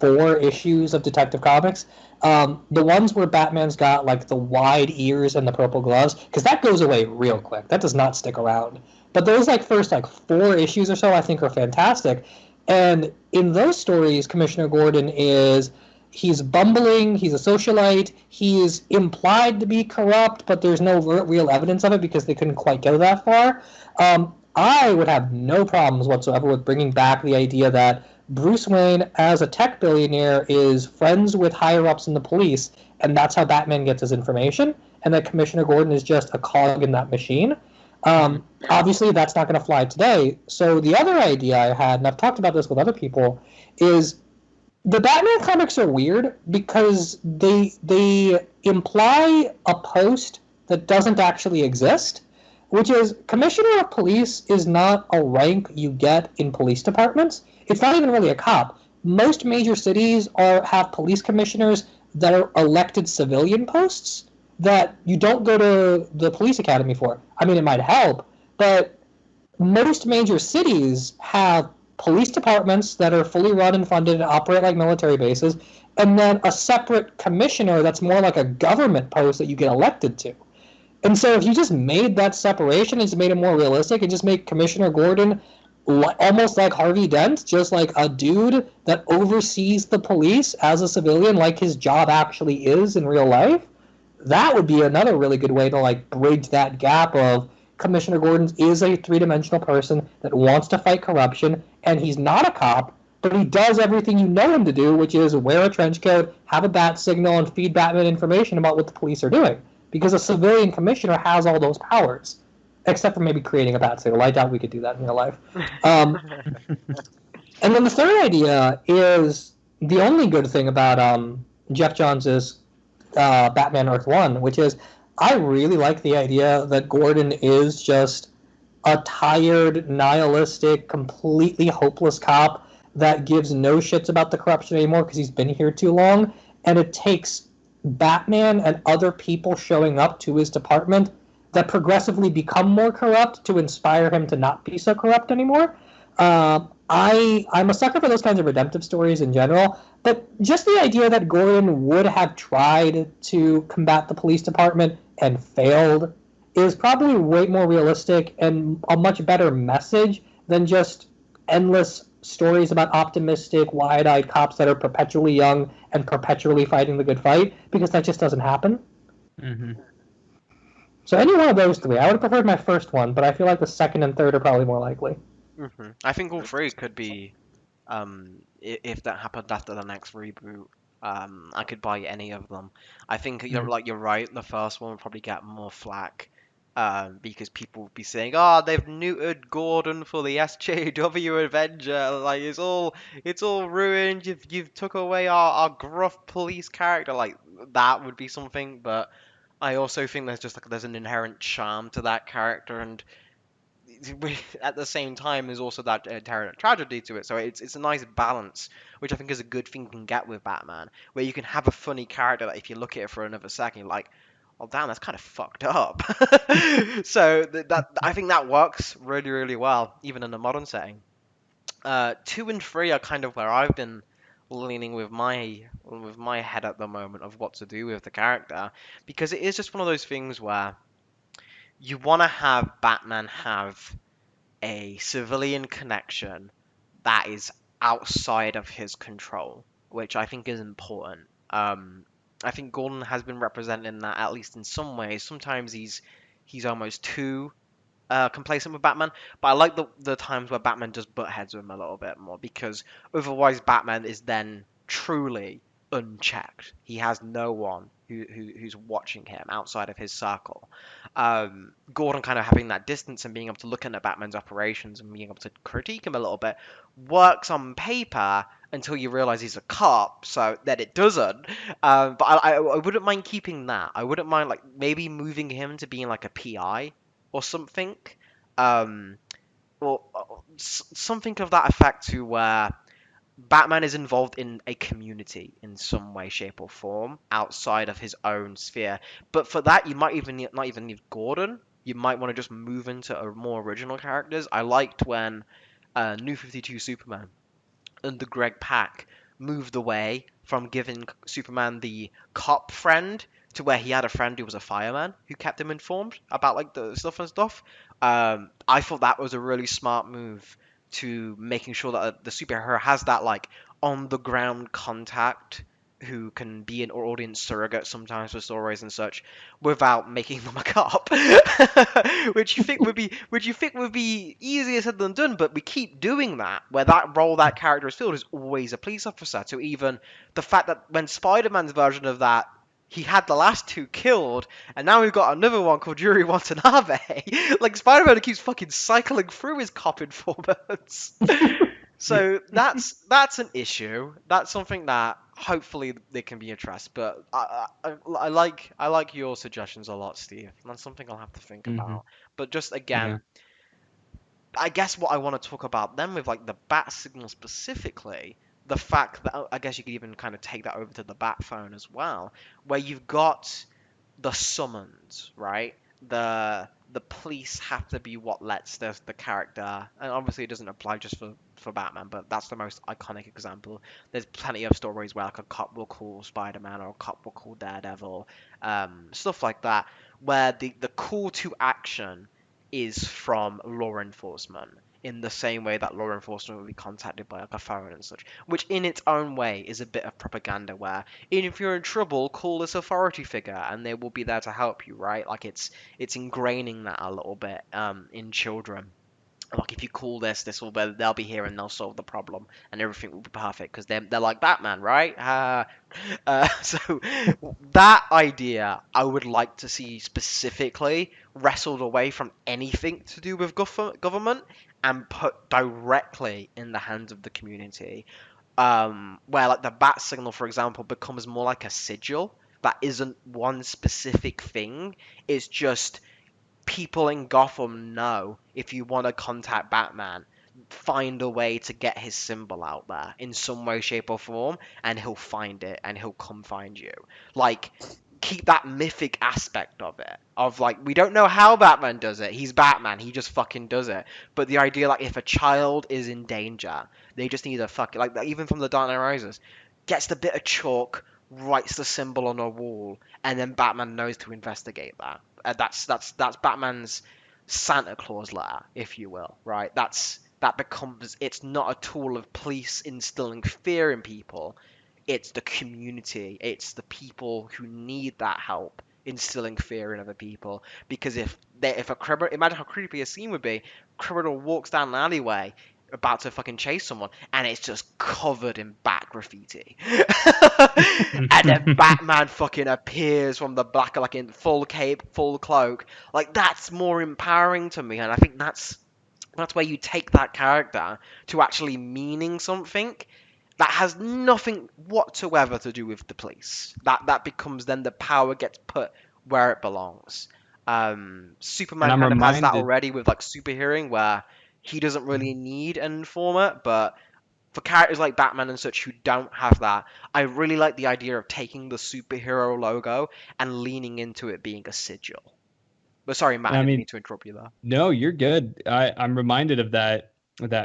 4 issues of Detective Comics. The ones where Batman's got like the wide ears and the purple gloves, because that goes away real quick. That does not stick around. But those like first like 4 issues or so I think are fantastic. And in those stories, Commissioner Gordon he's bumbling, he's a socialite, he's implied to be corrupt, but there's no real evidence of it because they couldn't quite go that far. I would have no problems whatsoever with bringing back the idea that Bruce Wayne, as a tech billionaire, is friends with higher-ups in the police, and that's how Batman gets his information, and that Commissioner Gordon is just a cog in that machine. Obviously, that's not going to fly today. So the other idea I had, and I've talked about this with other people, is the Batman comics are weird because they imply a post that doesn't actually exist, which is Commissioner of Police is not a rank you get in police departments. It's not even really a cop. Most major cities have police commissioners that are elected civilian posts that you don't go to the police academy for. I mean, it might help, but most major cities have police departments that are fully run and funded and operate like military bases, and then a separate commissioner that's more like a government post that you get elected to. And so if you just made that separation and just made it more realistic and just make Commissioner Gordon almost like Harvey Dent, just like a dude that oversees the police as a civilian, like his job actually is in real life, that would be another really good way to like bridge that gap of Commissioner Gordon is a three-dimensional person that wants to fight corruption, and he's not a cop, but he does everything you know him to do, which is wear a trench coat, have a bat signal, and feed Batman information about what the police are doing. Because a civilian commissioner has all those powers, except for maybe creating a bat signal. I doubt we could do that in real life. And then the third idea is the only good thing about Jeff Johns' Batman Earth 1, which is I really like the idea that Gordon is just a tired, nihilistic, completely hopeless cop that gives no shits about the corruption anymore because he's been here too long, and it takes Batman and other people showing up to his department that progressively become more corrupt to inspire him to not be so corrupt anymore. I'm a sucker for those kinds of redemptive stories in general, but just the idea that Gordon would have tried to combat the police department and failed is probably way more realistic and a much better message than just endless stories about optimistic, wide-eyed cops that are perpetually young and perpetually fighting the good fight, because that just doesn't happen. Mm-hmm. So any one of those 3. I would have preferred my first one, but I feel like the second and third are probably more likely. Mm-hmm. I think all 3 could be, if that happened after the next reboot, I could buy any of them. I think you're right. The first one would probably get more flack because people would be saying, "Oh, they've neutered Gordon for the SJW Avenger. Like it's all ruined. You've took away our gruff police character." Like that would be something, but I also think there's an inherent charm to that character, and at the same time there's also that inherent tragedy to it. So it's a nice balance, which I think is a good thing you can get with Batman, where you can have a funny character that if you look at it for another second, you're like, "Oh damn, that's kind of fucked up." So that I think that works really really well, even in a modern setting. 2 and 3 are kind of where I've been leaning with my head at the moment of what to do with the character, because it is just one of those things where you want to have Batman have a civilian connection that is outside of his control, which I think is important. I think Gordon has been representing that at least in some ways. Sometimes he's almost too complacent with Batman, but I like the times where Batman just butt heads with him a little bit more, because otherwise Batman is then truly unchecked. He has no one who's watching him outside of his circle. Gordon kind of having that distance and being able to look into Batman's operations and being able to critique him a little bit works on paper until you realize he's a cop, so that it doesn't. But I wouldn't mind keeping that. I wouldn't mind like maybe moving him to being like a PI or something, um, or something of that effect, to where Batman is involved in a community in some way, shape, or form outside of his own sphere. But for that, you might even not even need Gordon. You might want to just move into a more original characters. I liked when New 52 Superman under Greg Pak moved away from giving Superman the cop friend to where he had a friend who was a fireman who kept him informed about like the stuff and stuff. I thought that was a really smart move to making sure that the superhero has that like on the ground contact who can be an audience surrogate sometimes for stories and such without making them a cop. Which you think would be easier said than done, but we keep doing that, where that role that character is filled is always a police officer. So even the fact that when Spider-Man's version of that, he had the last two killed, and now we've got another one called Yuri Watanabe. Like Spider-Man keeps fucking cycling through his cop informants. So that's an issue. That's something that hopefully they can be addressed. But I like your suggestions a lot, Steve. That's something I'll have to think Mhm. about. But just Yeah. again, I guess what I want to talk about then with like the bat signal specifically, the fact that I guess you could even kind of take that over to the bat phone as well, where you've got the summons, right? The police have to be what lets the character, and obviously it doesn't apply just for Batman, but that's the most iconic example. There's plenty of stories where like a cop will call Spider-Man or a cop will call Daredevil, stuff like that, where the call to action is from law enforcement in the same way that law enforcement will be contacted by like a phone and such, which in its own way is a bit of propaganda where if you're in trouble, call this authority figure and they will be there to help you, right? Like it's ingraining that a little bit in children. Like if you call this will be, they'll be here and they'll solve the problem and everything will be perfect because they're like Batman, right? So that idea I would like to see specifically wrestled away from anything to do with government and put directly in the hands of the community, where like the bat signal, for example, becomes more like a sigil that isn't one specific thing. It's just people in Gotham know if you want to contact Batman, find a way to get his symbol out there in some way, shape, or form, and he'll find it and he'll come find you. Like, keep that mythic aspect of it. Of like, we don't know how Batman does it. He's Batman. He just fucking does it. But the idea, like, if a child is in danger, they just need a fucking like, even from the Dark Knight Rises, gets the bit of chalk, writes the symbol on a wall, and then Batman knows to investigate that. That's Batman's Santa Claus letter, if you will, right? That becomes, it's not a tool of police instilling fear in people. It's the community. It's the people who need that help instilling fear in other people. Because if a criminal, imagine how creepy a scene would be. Criminal walks down an alleyway, about to fucking chase someone, and it's just covered in bat graffiti. And then Batman fucking appears from the back, like in full cape, full cloak. Like, that's more empowering to me, and I think that's where you take that character to actually meaning something that has nothing whatsoever to do with the police. That becomes then the power gets put where it belongs. And Superman I'm kind of has that reminded. already with like superheroing, where he doesn't really need an informant, but for characters like Batman and such who don't have that, I really like the idea of taking the superhero logo and leaning into it being a sigil. But sorry, Matt, I I didn't mean, mean to interrupt you there. no, you're good. I'm reminded of that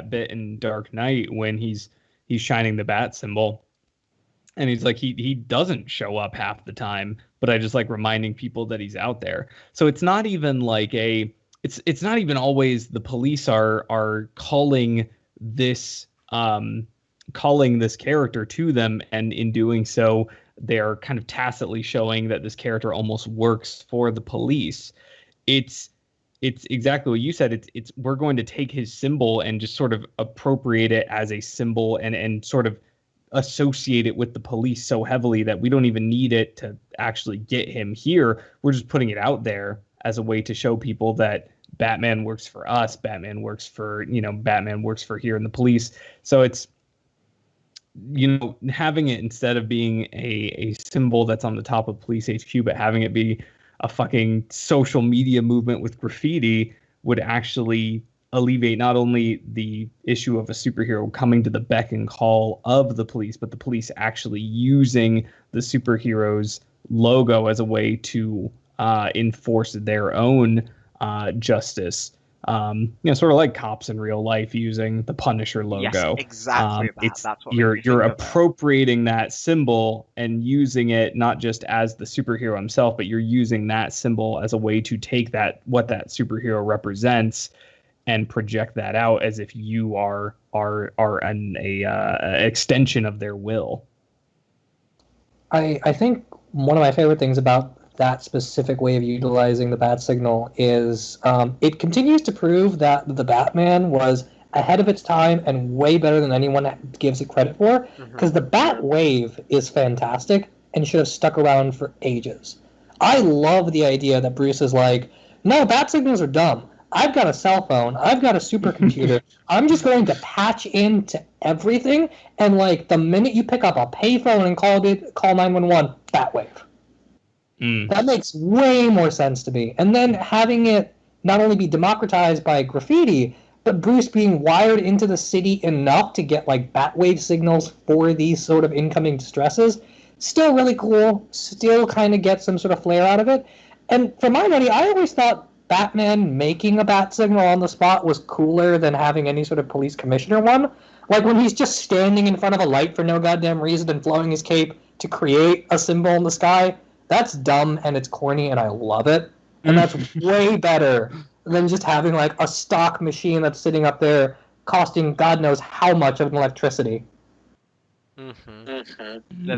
bit in Dark Knight when he's shining the bat symbol, and he's like he doesn't show up half the time, but I just like reminding people that he's out there. So it's not even like it's not even always the police are this um calling this character to them, and in doing so they are kind of tacitly showing that this character almost works for the police. It's it's exactly what you said. It's we're going to take his symbol and just sort of appropriate it as a symbol, and sort of associate it with the police so heavily that we don't even need it to actually get him here. We're just putting it out there as a way to show people that Batman works for us. Batman works for here in the police. So it's, having it, instead of being a symbol that's on the top of police HQ, but having it be a fucking social media movement with graffiti, would actually alleviate not only the issue of a superhero coming to the beck and call of the police, but the police actually using the superhero's logo as a way to enforce their own justice. Sort of like cops in real life using the Punisher Yes, logo. exactly that. It's That's what you're made me think of it. appropriating that symbol and using it not just as the superhero himself, but you're using that symbol as a way to take what that superhero represents and project that out as if you are an extension of their will. I think one of my favorite things about that specific way of utilizing the bat signal is it continues to prove that the Batman was ahead of its time and way better than anyone gives it credit for, because the bat wave is fantastic and should have stuck around for ages. I love the idea that Bruce is like, no, bat signals are dumb. I've got a cell phone. I've got a supercomputer. I'm just going to patch into everything, and like the minute you pick up a payphone and call 911, Batwave. That makes way more sense to me. And then having it not only be democratized by graffiti, but Bruce being wired into the city enough to get like Batwave signals for these sort of incoming distresses, still really cool. Still kind of get some sort of flair out of it. And for my money, I always thought Batman making a bat signal on the spot was cooler than having any sort of police commissioner one. Like when he's just standing in front of a light for no goddamn reason and flowing his cape to create a symbol in the sky, that's dumb and it's corny and I love it. And that's way better than just having like a stock machine that's sitting up there costing God knows how much of an electricity. There's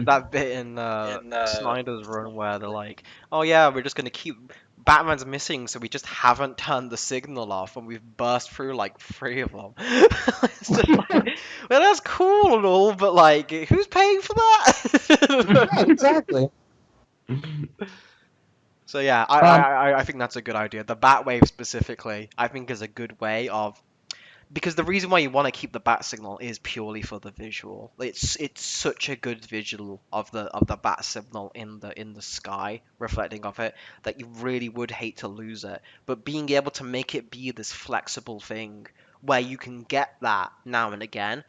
that bit in Snyder's Run where they're like, "Oh yeah, we're just gonna keep Batman's missing, so we just haven't turned the signal off, and we've burst through like 3 of them." It's just like, well, that's cool and all, but like, who's paying for that? Yeah, exactly. So yeah, I think that's a good idea. The Batwave specifically, I think, is a good way of, because the reason why you want to keep the bat signal is purely for the visual. It's such a good visual of the bat signal in the sky reflecting off it that you really would hate to lose it. But being able to make it be this flexible thing where you can get that now and again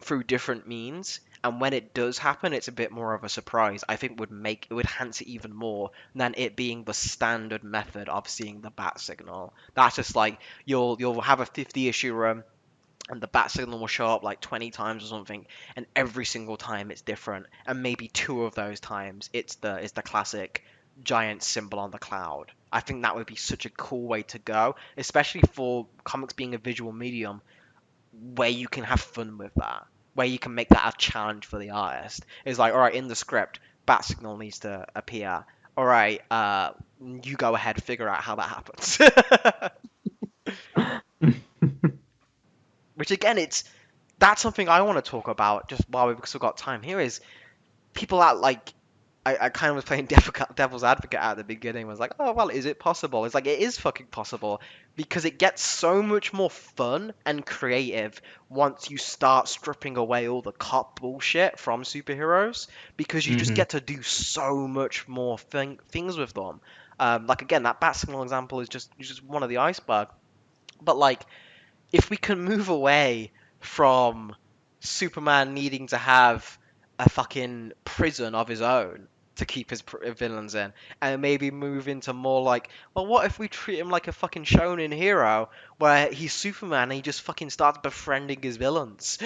through different means, and when it does happen, it's a bit more of a surprise. I think would enhance it even more than it being the standard method of seeing the bat signal. That's just like you'll have a 50-issue run, and the bat signal will show up like 20 times or something, and every single time it's different, and maybe 2 of those times it's the classic giant symbol on the cloud. I think that would be such a cool way to go, especially for comics being a visual medium, where you can have fun with that, where you can make that a challenge for the artist. It's like, all right, in the script, bat signal needs to appear. All right, you go ahead, figure out how that happens. Which again, that's something I want to talk about just while we've still got time here is people out like I kind of was playing devil's advocate at the beginning. Was like, oh well, is it possible? It's like it is fucking possible because it gets so much more fun and creative once you start stripping away all the cop bullshit from superheroes because you just Mhm. get to do so much more things with them. Like again, that bat signal example is just one of the iceberg. But like if we can move away from Superman needing to have a fucking prison of his own to keep his villains in, and maybe move into more like, well, what if we treat him like a fucking shonen hero where he's Superman and he just fucking starts befriending his villains,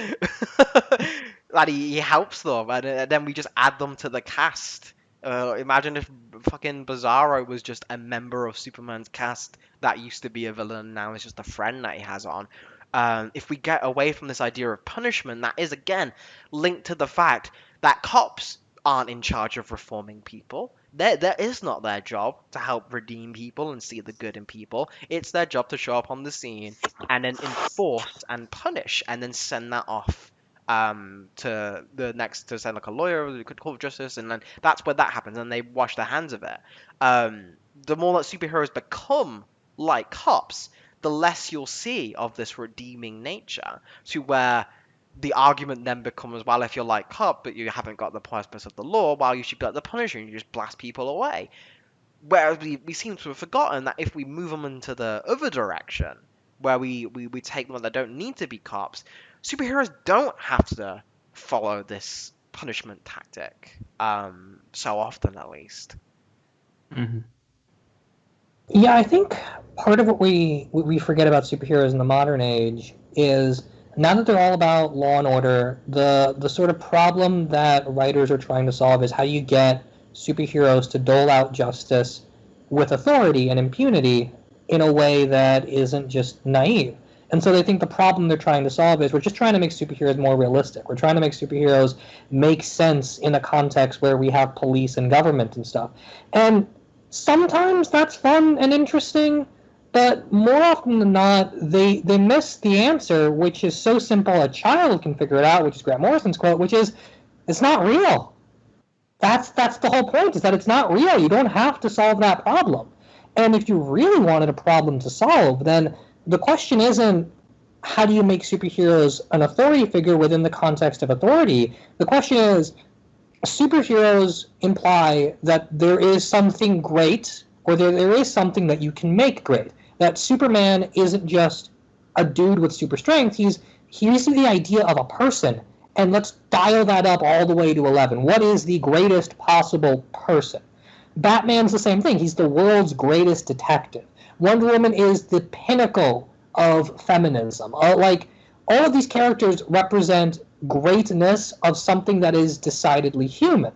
like he helps them, and then we just add them to the cast. Imagine if fucking Bizarro was just a member of Superman's cast that used to be a villain, now is just a friend that he has on. If we get away from this idea of punishment, that is again linked to the fact that cops aren't in charge of reforming people. That is not their job to help redeem people and see the good in people. It's their job to show up on the scene and then enforce and punish, and then send that off to the next to send like a lawyer or the court of justice, and then that's where that happens, and they wash their hands of it. The more that superheroes become like cops, the less you'll see of this redeeming nature, to where the argument then becomes, well, if you're like cop but you haven't got the purpose of the law, well, you should get the punisher and you just blast people away. Whereas we seem to have forgotten that if we move them into the other direction, where we take them that don't need to be cops, superheroes don't have to follow this punishment tactic, so often at least. Mhm. Yeah, I think part of what we forget about superheroes in the modern age is now that they're all about law and order, the sort of problem that writers are trying to solve is how you get superheroes to dole out justice with authority and impunity in a way that isn't just naive. And so they think the problem they're trying to solve is we're just trying to make superheroes more realistic. We're trying to make superheroes make sense in a context where we have police and government and stuff. And sometimes that's fun and interesting, but more often than not, they miss the answer, which is so simple a child can figure it out, which is Grant Morrison's quote, which is, it's not real. That's the whole point, is that it's not real. You don't have to solve that problem. And if you really wanted a problem to solve, then the question isn't how do you make superheroes an authority figure within the context of authority? The question is, superheroes imply that there is something great, or there is something that you can make great. That Superman isn't just a dude with super strength. He's the idea of a person, and let's dial that up all the way to 11. What is the greatest possible person? Batman's the same thing. He's the world's greatest detective. Wonder Woman is the pinnacle of feminism. Like, all of these characters represent greatness of something that is decidedly human.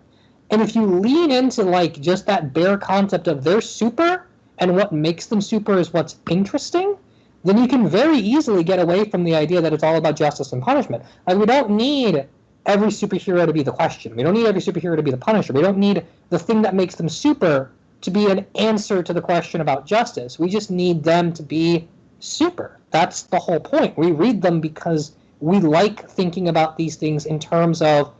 And if you lean into like just that bare concept of they're super and what makes them super is what's interesting, then you can very easily get away from the idea that it's all about justice and punishment. Like, we don't need every superhero to be the question. We don't need every superhero to be the punisher. We don't need the thing that makes them super to be an answer to the question about justice. We just need them to be super. That's the whole point. We read them because we like thinking about these things in terms of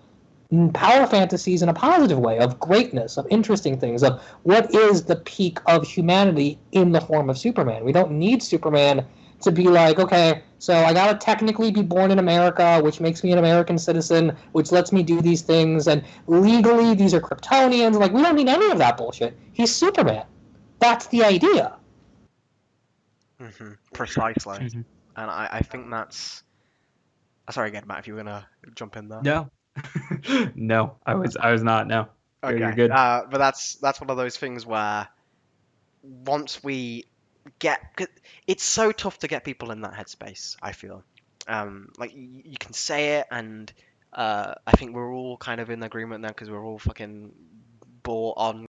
power fantasies in a positive way, of greatness, of interesting things, of what is the peak of humanity in the form of Superman. We don't need Superman to be like, okay, so I gotta technically be born in America, which makes me an American citizen, which lets me do these things, and legally these are Kryptonians. Like, we don't need any of that bullshit. He's Superman. That's the idea. Precisely. Mhm. And I think that's. Sorry again, Matt, if you were gonna jump in there. No. No, I was not. No. You're Okay. good. But that's one of those things where once we get, 'cause it's so tough to get people in that headspace. I feel, like you can say it, and I think we're all kind of in agreement now because we're all fucking bought on